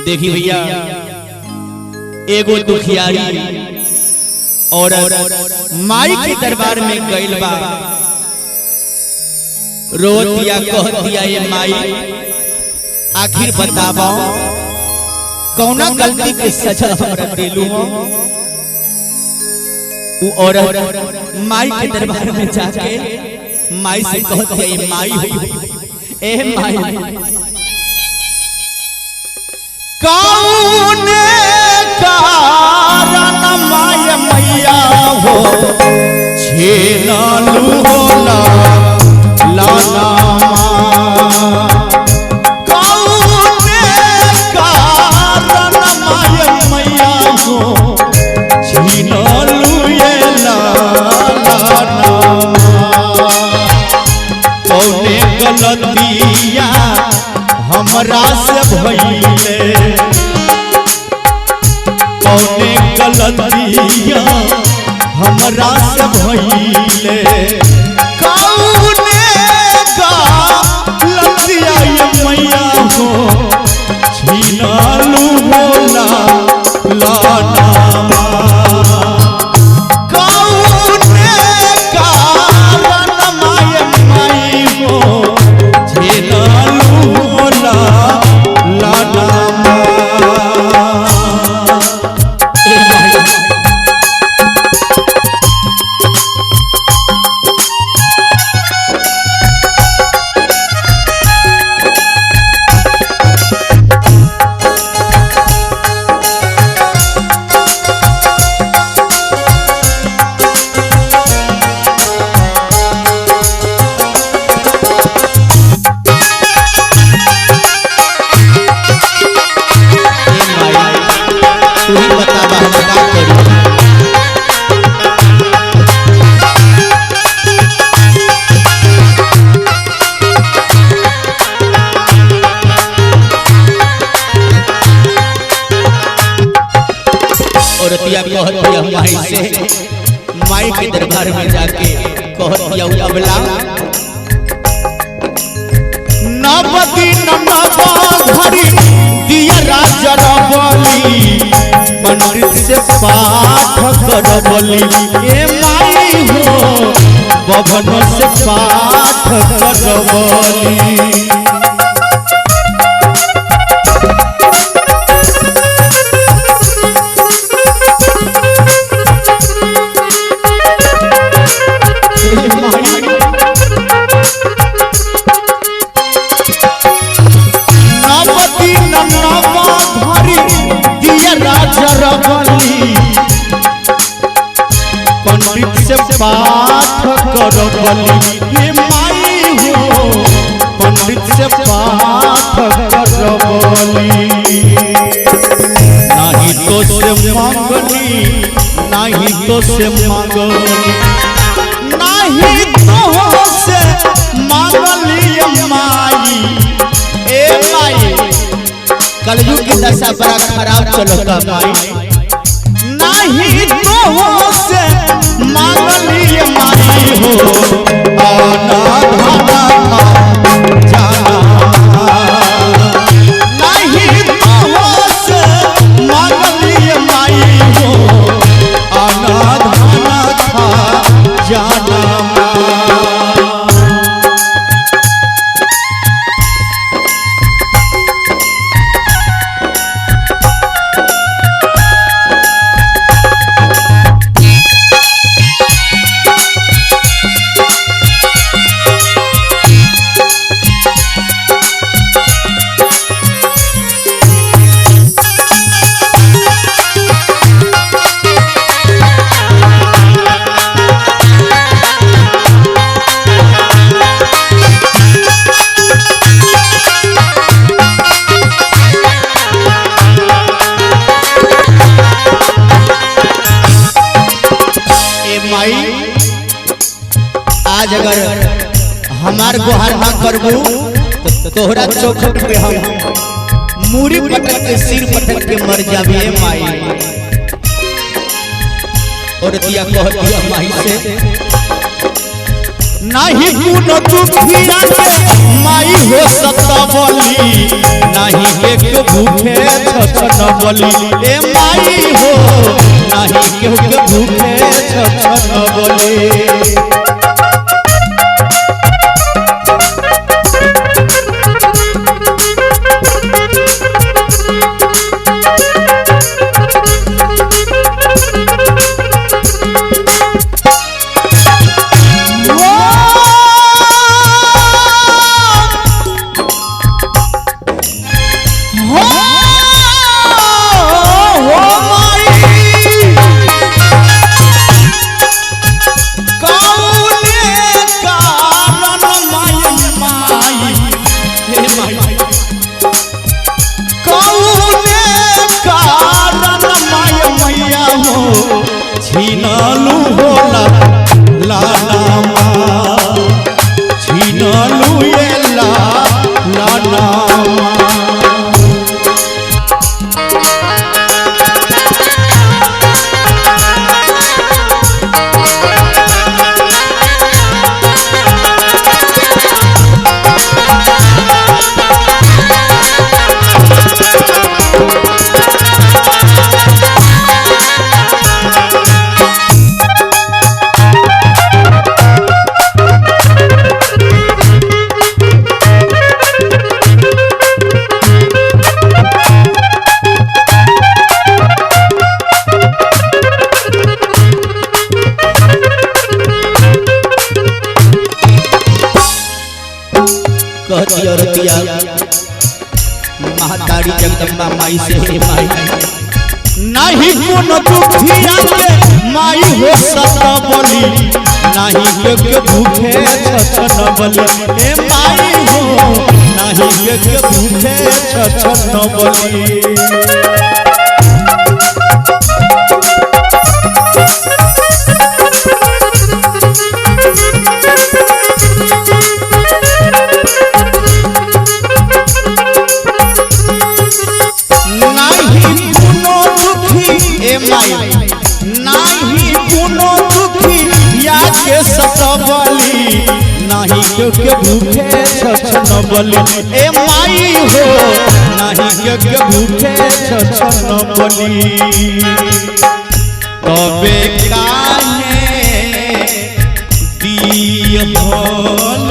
देखी भैया एगो दुखियारी औरत माई के दरबार में गइल बा, रोत दिया कह दिया ये माई आखिर बताबो कौना गलती के सजा हमरा देलू हो। वो औरत माई के दरबार में जाके माई से कह दिया ये माई हो ए माई कौन कारण माय मैया हो छीनलू होला लाला कौन कारण माय मैया हो छीनलू ये लाला कौने गलतिया हमरा से भइले कौने गलतिया हमरा से भइले कौने गलतिया ये मैया हो छीनलू होला लाना कौने कारण माय माई हो छीनलू होला लाना। औरतिया कह दिया माई से माई के दरबार में जाके कह दिया अबला नवदी नवघरी दिया राजा रबली पंडित से पाठ करबली ए माई हो बभन से पाठ करबली पंडित से पाठ करबली ये माई हो पंडित से पाठ करबली नहीं तो से मांगनी नहीं तो से मांगनी नहीं तो से मांगली माई ए माई कलयुग की दशा बड़ा खराब चलता माई नहीं तो से मांगली माई हो आना धाना जाना नहीं तो से मांगली माई हो आना धाना था जाना आज अगर हमार गुहार ना करबू तो तोहरा चौखट पे हम मूरी पटक के सिर पटक के मर जाबे माई। और दिया कह दिया माई से नहीं कुनो दुखिया के माई हो सतबली नहीं एक भूखे छछन बली ए माई हो नहीं केहू के भूखे छछन बली। छीनलू होला लाला माँ छीनलू ये लाला कहती औरतिया महतारी जगदम्बा माई से हे माई नहीं कोनो दुखिया के माई हो सत बली नहीं के भूखे छछन बली ए माई हो नहीं के भूखे छछन बली। नहीं कोनो दुखी या के सतबली नहीं के भूखे छछन बली ए माई हो नहीं के भूखे छछन बली। तबे काहे दियहल